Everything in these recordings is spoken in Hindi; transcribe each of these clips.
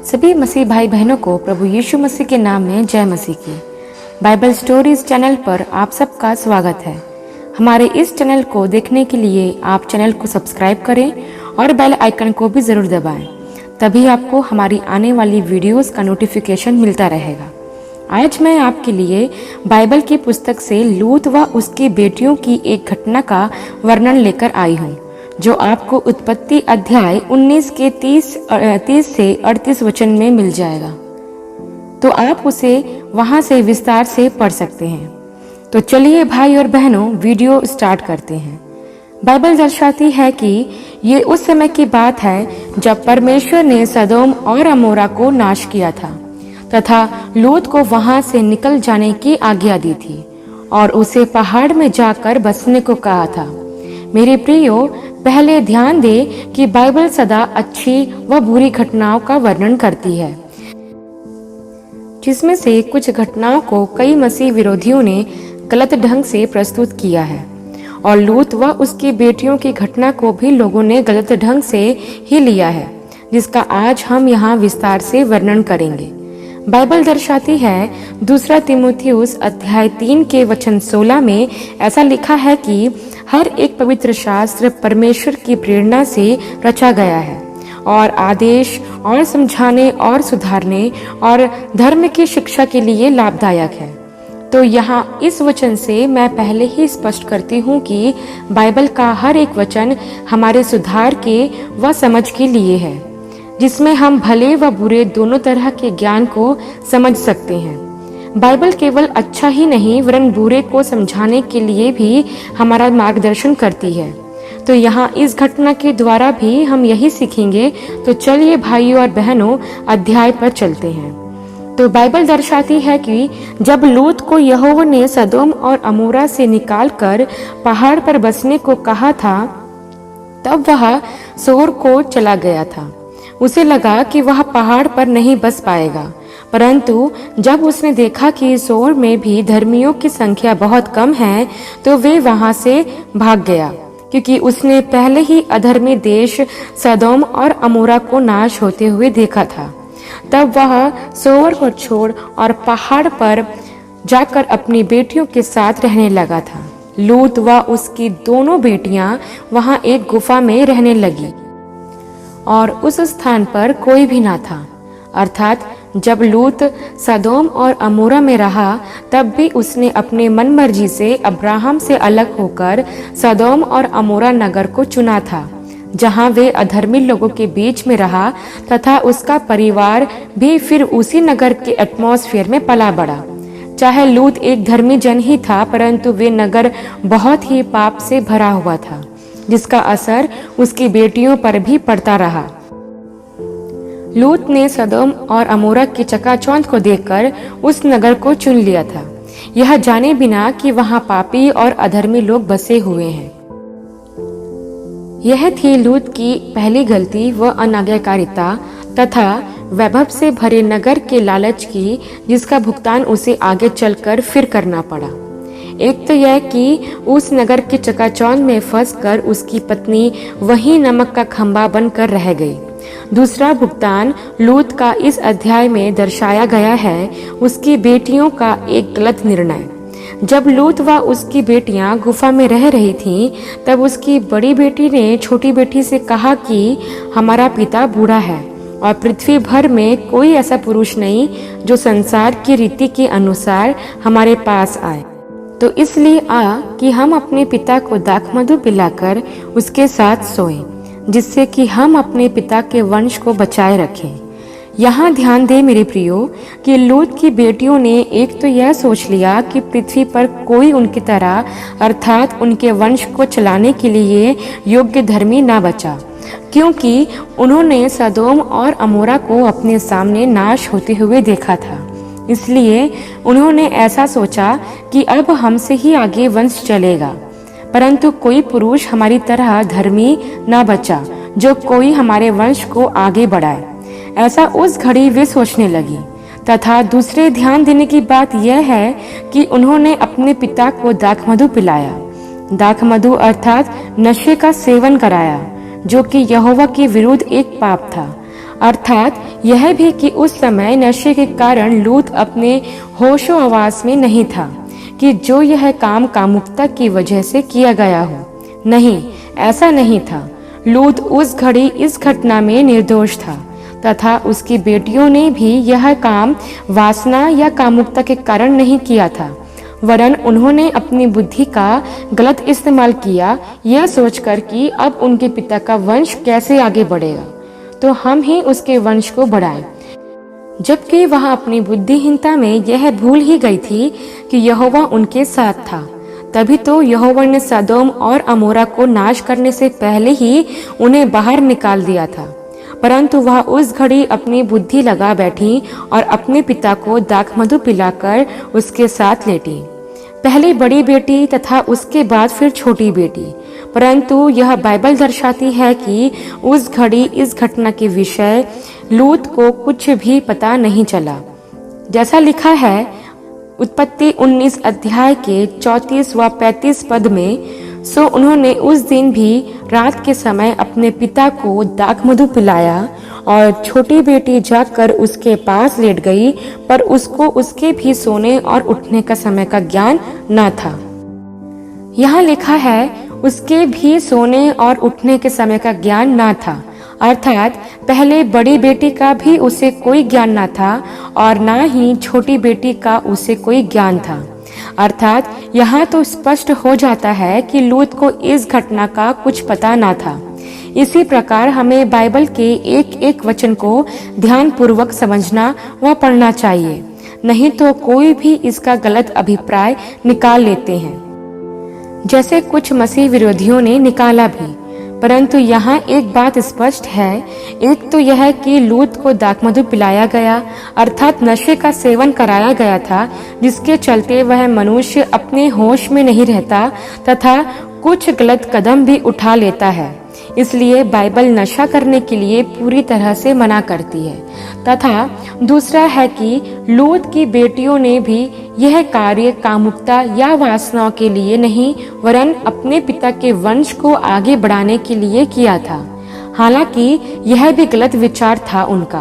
सभी मसीह भाई बहनों को प्रभु यीशु मसीह के नाम में जय मसीह की। बाइबल स्टोरीज चैनल पर आप सबका स्वागत है। हमारे इस चैनल को देखने के लिए आप चैनल को सब्सक्राइब करें और बेल आइकन को भी ज़रूर दबाएं। तभी आपको हमारी आने वाली वीडियोस का नोटिफिकेशन मिलता रहेगा। आज मैं आपके लिए बाइबल की पुस्तक से लूत व उसकी बेटियों की एक घटना का वर्णन लेकर आई हूँ, जो आपको उत्पत्ति अध्याय 19 के 30 से 38 वचन में मिल जाएगा। तो आप उसे वहां से विस्तार से पढ़ सकते हैं। तो चलिए भाई और बहनों, वीडियो स्टार्ट करते हैं। बाइबल दर्शाती है कि ये उस समय की बात है जब परमेश्वर ने सदोम और अमोरा को नाश किया था तथा लूत को वहां से निकल जाने की आज्ञा दी थी और उसे पहाड़ में जाकर बसने को कहा था। मेरे प्रियो, पहले ध्यान दे कि बाइबल सदा अच्छी व बुरी घटनाओं का वर्णन करती है, जिसमें से कुछ घटनाओं को कई मसीह विरोधियों ने गलत ढंग से प्रस्तुत किया है और लूत व उसकी बेटियों की घटना को भी लोगों ने गलत ढंग से ही लिया है, जिसका आज हम यहाँ विस्तार से वर्णन करेंगे। बाइबल दर्शाती है, दूसरा तीमुथियुस अध्याय 3 के वचन 16 में ऐसा लिखा है कि हर एक पवित्र शास्त्र परमेश्वर की प्रेरणा से रचा गया है और आदेश और समझाने और सुधारने और धर्म की शिक्षा के लिए लाभदायक है। तो यहाँ इस वचन से मैं पहले ही स्पष्ट करती हूँ कि बाइबल का हर एक वचन हमारे सुधार के व समझ के लिए है, जिसमें हम भले व बुरे दोनों तरह के ज्ञान को समझ सकते हैं। बाइबल केवल अच्छा ही नहीं वरन बुरे को समझाने के लिए भी हमारा मार्गदर्शन करती है। तो यहाँ इस घटना के द्वारा भी हम यही सीखेंगे। तो चलिए भाइयों और बहनों, अध्याय पर चलते हैं। तो बाइबल दर्शाती है कि जब लूत को यहोवा ने सदोम और अमोरा से निकालकर पहाड़ पर बसने को कहा था, तब वह सोर को चला गया था। उसे लगा कि वह पहाड़ पर नहीं बस पाएगा, परंतु जब उसने देखा कि सोर में भी धर्मियों की संख्या बहुत कम है, तो वे वहां से भाग गया, क्योंकि उसने पहले ही अधर्मी देश सदोम और अमोरा को नाश होते हुए देखा था। तब वह सोर को छोड़ और पहाड़ पर जाकर अपनी बेटियों के साथ रहने लगा था। लूत व उसकी दोनों बेटियां वहां एक गुफा में रहने लगी और उस स्थान पर कोई भी ना था। अर्थात जब लूत सदोम और अमोरा में रहा, तब भी उसने अपने मन मर्जी से अब्राहम से अलग होकर सदोम और अमोरा नगर को चुना था, जहां वे अधर्मी लोगों के बीच में रहा तथा उसका परिवार भी फिर उसी नगर के एटमॉस्फेयर में पला बढ़ा। चाहे लूत एक धर्मी जन ही था, परंतु वे नगर बहुत ही पाप से भरा हुआ था, जिसका असर उसकी बेटियों पर भी पड़ता रहा। लूत ने सदोम और अमोरा की चकाचौंध को देखकर उस नगर को चुन लिया था, यह जाने बिना कि वहां पापी और अधर्मी लोग बसे हुए हैं। यह थी लूत की पहली गलती व अनाज्ञाकारिता तथा वैभव से भरे नगर के लालच की, जिसका भुगतान उसे आगे चलकर फिर करना पड़ा। एक तो यह कि उस नगर के चकाचौंध में फंसकर उसकी पत्नी वही नमक का खंभा बनकर रह गई। दूसरा भुगतान लूत का इस अध्याय में दर्शाया गया है, उसकी बेटियों का एक गलत निर्णय। जब लूत व उसकी बेटियां गुफा में रह रही थीं, तब उसकी बड़ी बेटी ने छोटी बेटी से कहा कि हमारा पिता बूढ़ा है और पृथ्वी भर में कोई ऐसा पुरुष नहीं जो संसार की रीति के अनुसार हमारे पास आए। तो इसलिए कि हम अपने पिता को दाखमधु पिलाकर उसके साथ सोएं, जिससे कि हम अपने पिता के वंश को बचाए रखें। यहाँ ध्यान दे मेरे प्रियो कि लूत की बेटियों ने एक तो यह सोच लिया कि पृथ्वी पर कोई उनकी तरह अर्थात उनके वंश को चलाने के लिए योग्य धर्मी ना बचा, क्योंकि उन्होंने सदोम और अमोरा को अपने सामने नाश होते हुए देखा था। इसलिए उन्होंने ऐसा सोचा कि अब हमसे ही आगे वंश चलेगा, परंतु कोई पुरुष हमारी तरह धर्मी न बचा जो कोई हमारे वंश को आगे बढ़ाए। ऐसा उस घड़ी वे सोचने लगी। तथा दूसरे ध्यान देने की बात यह है कि उन्होंने अपने पिता को दाखमधु पिलाया। दाखमधु अर्थात नशे का सेवन कराया, जो कि यहोवा के विरुद्ध एक पाप था। अर्थात यह भी कि उस समय नशे के कारण लूत अपने होशो हवास में नहीं था कि जो यह काम कामुकता की वजह से किया गया हो। नहीं, ऐसा नहीं था। लूत उस घड़ी इस घटना में निर्दोष था तथा उसकी बेटियों ने भी यह काम वासना या कामुकता के कारण नहीं किया था, वरन उन्होंने अपनी बुद्धि का गलत इस्तेमाल किया, यह सोचकर कि अब उनके पिता का वंश कैसे आगे बढ़ेगा, तो हम ही उसके वंश को बढ़ाएं। जबकि वह अपनी बुद्धिहीनता में यह भूल ही गई थी कि यहोवा उनके साथ था। तभी तो यहोवा ने सदोम और अमोरा को नाश करने से पहले ही उन्हें बाहर निकाल दिया था। परंतु वह उस घड़ी अपनी बुद्धि लगा बैठी और अपने पिता को दाखमधु पिलाकर उसके साथ लेटी, पहले बड़ी बेटी तथा उसके बाद फिर छोटी बेटी। परंतु यह बाइबल दर्शाती है कि उस घड़ी इस घटना के विषय लूत को कुछ भी पता नहीं चला। जैसा लिखा है उत्पत्ति 19 अध्याय के 34 व 35 पद में, सो उन्होंने उस दिन भी रात के समय अपने पिता को दाखमधु पिलाया और छोटी बेटी जाकर उसके पास लेट गई, पर उसको उसके भी सोने और उठने का समय का ज्ञान न था। यहाँ लिखा है उसके भी सोने और उठने के समय का ज्ञान न था, अर्थात पहले बड़ी बेटी का भी उसे कोई ज्ञान न था और न ही छोटी बेटी का उसे कोई ज्ञान था। अर्थात यहाँ तो स्पष्ट हो जाता है कि लूत को इस घटना का कुछ पता न था। इसी प्रकार हमें बाइबल के एक एक वचन को ध्यान पूर्वक समझना व पढ़ना चाहिए, नहीं तो कोई भी इसका गलत अभिप्राय निकाल लेते हैं, जैसे कुछ मसीह विरोधियों ने निकाला भी। परंतु यहाँ एक बात स्पष्ट है, एक तो यह कि लूत को दाखमधु पिलाया गया, अर्थात नशे का सेवन कराया गया था, जिसके चलते वह मनुष्य अपने होश में नहीं रहता तथा कुछ गलत कदम भी उठा लेता है। इसलिए बाइबल नशा करने के लिए पूरी तरह से मना करती है। तथा दूसरा है कि लूत की बेटियों ने भी यह कार्य कामुकता या वासनाओं के लिए नहीं, वरन अपने पिता के वंश को आगे बढ़ाने के लिए किया था। हालांकि यह भी गलत विचार था उनका,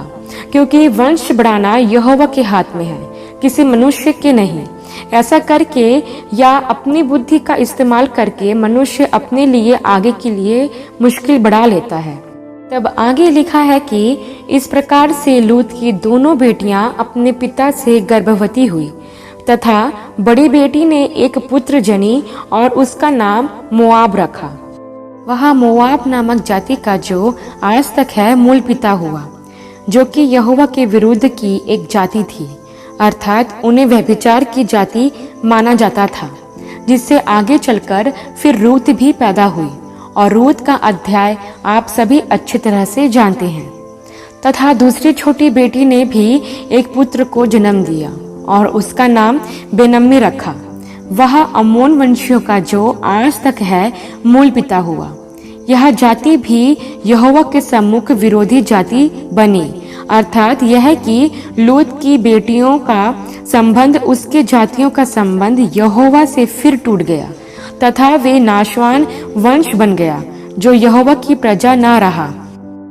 क्योंकि वंश बढ़ाना यहोवा के हाथ में है, किसी मनुष्य के नहीं। ऐसा करके या अपनी बुद्धि का इस्तेमाल करके मनुष्य अपने लिए आगे के लिए मुश्किल बढ़ा लेता है। तब आगे लिखा है कि इस प्रकार से लूत की दोनों बेटियां अपने पिता से गर्भवती हुई तथा बड़ी बेटी ने एक पुत्र जनी और उसका नाम मोआब रखा। वह मोआब नामक जाति का जो आज तक है मूल पिता हुआ, जो कि यहोवा के विरुद्ध की एक जाति थी, अर्थात उन्हें व्यभिचार की जाति माना जाता था, जिससे आगे चलकर फिर रूत भी पैदा हुई और रूत का अध्याय आप सभी अच्छी तरह से जानते हैं। तथा दूसरी छोटी बेटी ने भी एक पुत्र को जन्म दिया और उसका नाम बेनम्मी रखा। वह अम्मोन वंशियों का जो आज तक है मूल पिता हुआ। यह जाति भी यहोवा के सम्मुख विरोधी जाति बनी, अर्थात यह कि लूत की बेटियों का संबंध उसके जातियों का संबंध यहोवा से फिर टूट गया तथा वे नाशवान वंश बन गया, जो यहोवा की प्रजा न रहा।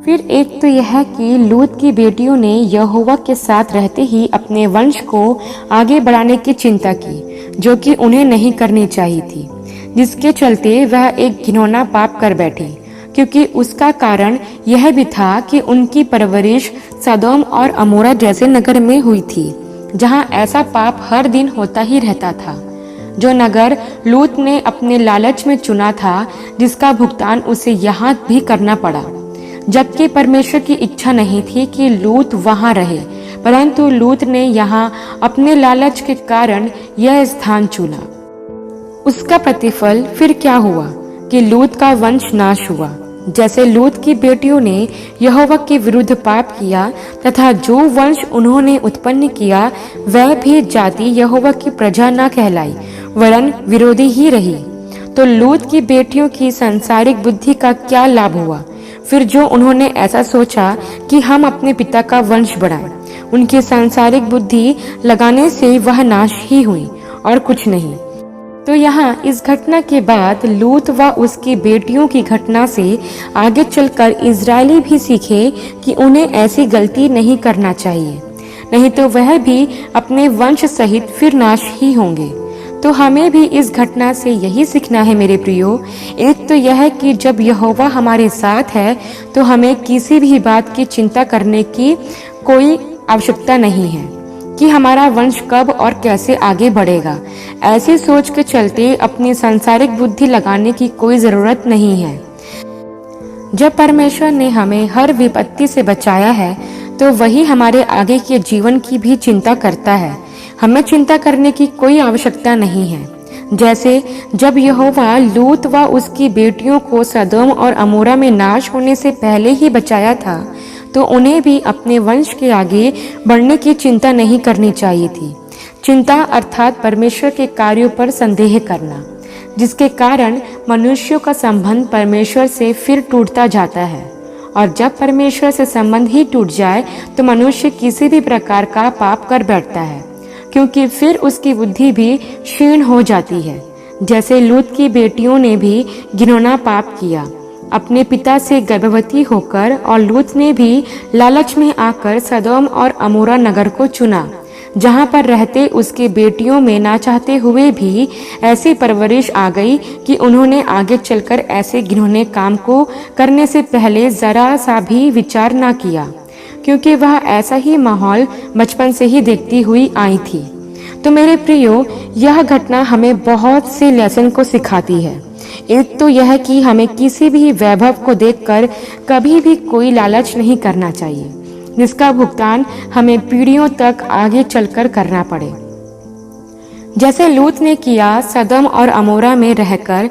फिर एक तो यह कि लूत की बेटियों ने यहोवा के साथ रहते ही अपने वंश को आगे बढ़ाने की चिंता की, जो कि उन्हें नहीं करनी चाहिए थी, जिसके चलते वह एक घिनौना पाप कर बैठी, क्योंकि उसका कारण यह भी था कि उनकी परवरिश सदोम और अमोरा जैसे नगर में हुई थी, जहां ऐसा पाप हर दिन होता ही रहता था, जो नगर लूत ने अपने लालच में चुना था, जिसका भुगतान उसे यहाँ भी करना पड़ा। जबकि परमेश्वर की इच्छा नहीं थी कि लूत वहां रहे, परंतु लूत ने यहाँ अपने लालच के कारण यह स्थान चुना। उसका प्रतिफल फिर क्या हुआ कि लूत का वंश नाश हुआ। जैसे लूत की बेटियों ने यहोवा के विरुद्ध पाप किया तथा जो वंश उन्होंने उत्पन्न किया वह भी जाति यहोवा की प्रजा न कहलाई, वरन विरोधी ही रही। तो लूत की बेटियों की सांसारिक बुद्धि का क्या लाभ हुआ? फिर जो उन्होंने ऐसा सोचा कि हम अपने पिता का वंश बढ़ाएं, उनकी सांसारिक बुद्धि लगाने से वह नाश ही हुई और कुछ नहीं। तो यहाँ इस घटना के बाद लूत व उसकी बेटियों की घटना से आगे चलकर इजरायली भी सीखे कि उन्हें ऐसी गलती नहीं करना चाहिए, नहीं तो वह भी अपने वंश सहित फिर नाश ही होंगे। तो हमें भी इस घटना से यही सीखना है मेरे प्रियो। एक तो यह है कि जब यहोवा हमारे साथ है तो हमें किसी भी बात की चिंता करने की कोई आवश्यकता नहीं है कि हमारा वंश कब और कैसे आगे बढ़ेगा। ऐसी सोच के चलते अपनी सांसारिक बुद्धि लगाने की कोई जरूरत नहीं है। जब परमेश्वर ने हमें हर विपत्ति से बचाया है तो वही हमारे आगे के जीवन की भी चिंता करता है। हमें चिंता करने की कोई आवश्यकता नहीं है। जैसे जब यहोवा लूत व उसकी बेटियों को सदोम और अमोरा में नाश होने से पहले ही बचाया था, तो उन्हें भी अपने वंश के आगे बढ़ने की चिंता नहीं करनी चाहिए थी। चिंता अर्थात परमेश्वर के कार्यों पर संदेह करना, जिसके कारण मनुष्यों का संबंध परमेश्वर से फिर टूटता जाता है। और जब परमेश्वर से संबंध ही टूट जाए तो मनुष्य किसी भी प्रकार का पाप कर बैठता है, क्योंकि फिर उसकी बुद्धि भी क्षीण हो जाती है। जैसे लूत की बेटियों ने भी घिनौना पाप किया, अपने पिता से गर्भवती होकर, और लूत ने भी लालच में आकर सदोम और अमोरा नगर को चुना, जहां पर रहते उसके बेटियों में ना चाहते हुए भी ऐसी परवरिश आ गई कि उन्होंने आगे चलकर ऐसे घिनौने काम को करने से पहले जरा सा भी विचार ना किया, क्योंकि वह ऐसा ही माहौल बचपन से ही देखती हुई आई थी। तो मेरे प्रियो, यह घटना हमें बहुत से लेसन को सिखाती है। एक तो यह कि हमें किसी भी वैभव को देखकर कभी भी कोई लालच नहीं करना चाहिए, जिसका भुगतान हमें पीढ़ियों तक आगे चलकर करना पड़े, जैसे लूत ने किया सदम और अमोरा में रहकर।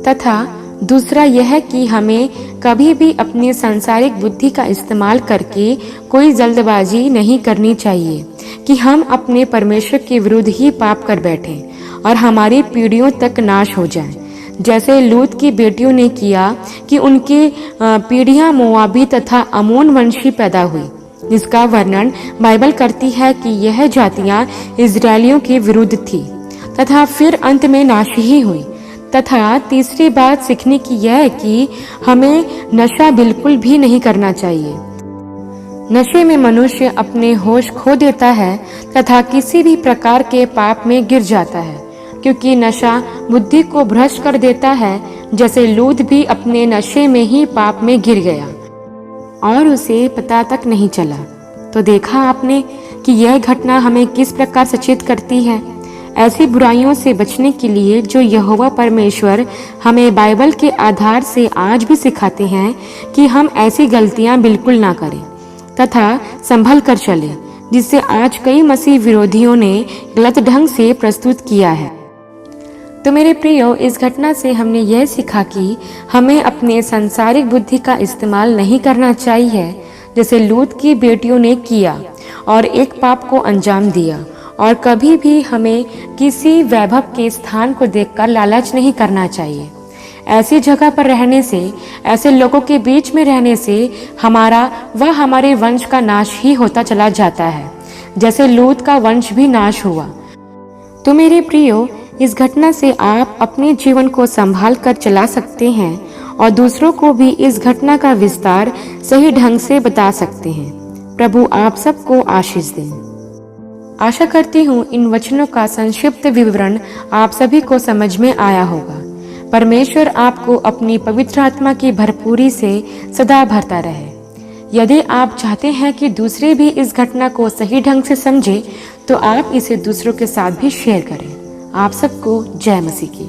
तथा दूसरा यह कि हमें कभी भी अपनी सांसारिक बुद्धि का इस्तेमाल करके कोई जल्दबाजी नहीं करनी चाहिए कि हम अपने परमेश्वर के विरुद्ध ही पाप कर बैठें और हमारी पीढ़ियों तक नाश हो जाएं। जैसे लूत की बेटियों ने किया कि उनकी पीढ़ियां मोआबी तथा अमोन वंशी पैदा हुई, जिसका वर्णन बाइबल करती है कि यह जातियां इजरायलियों के विरुद्ध थी तथा फिर अंत में नाश ही हुई। तथा तीसरी बात सीखने की यह है कि हमें नशा बिल्कुल भी नहीं करना चाहिए। नशे में मनुष्य अपने होश खो देता है तथा किसी भी प्रकार के पाप में गिर जाता है, क्योंकि नशा बुद्धि को भ्रष्ट कर देता है। जैसे लूत भी अपने नशे में ही पाप में गिर गया और उसे पता तक नहीं चला। तो देखा आपने कि यह घटना हमें किस प्रकार सचेत करती है ऐसी बुराइयों से बचने के लिए, जो यहोवा परमेश्वर हमें बाइबल के आधार से आज भी सिखाते हैं कि हम ऐसी गलतियां बिल्कुल ना करें तथा संभल कर चले, जिससे आज कई मसीह विरोधियों ने गलत ढंग से प्रस्तुत किया है। तो मेरे प्रियो, इस घटना से हमने यह सीखा कि हमें अपने सांसारिक बुद्धि का इस्तेमाल नहीं करना चाहिए, जैसे लूत की बेटियों ने किया और एक पाप को अंजाम दिया। और कभी भी हमें किसी वैभव के स्थान को देखकर लालच नहीं करना चाहिए। ऐसी जगह पर रहने से, ऐसे लोगों के बीच में रहने से हमारा व हमारे वंश का नाश ही होता चला जाता है, जैसे लूत का वंश भी नाश हुआ। तो मेरे प्रियो, इस घटना से आप अपने जीवन को संभाल कर चला सकते हैं और दूसरों को भी इस घटना का विस्तार सही ढंग से बता सकते हैं। प्रभु आप सबको आशीष दें। आशा करती हूँ इन वचनों का संक्षिप्त विवरण आप सभी को समझ में आया होगा। परमेश्वर आपको अपनी पवित्र आत्मा की भरपूरी से सदा भरता रहे। यदि आप चाहते हैं कि दूसरे भी इस घटना को सही ढंग से समझे, तो आप इसे दूसरों के साथ भी शेयर करें। आप सबको जय मसीह की।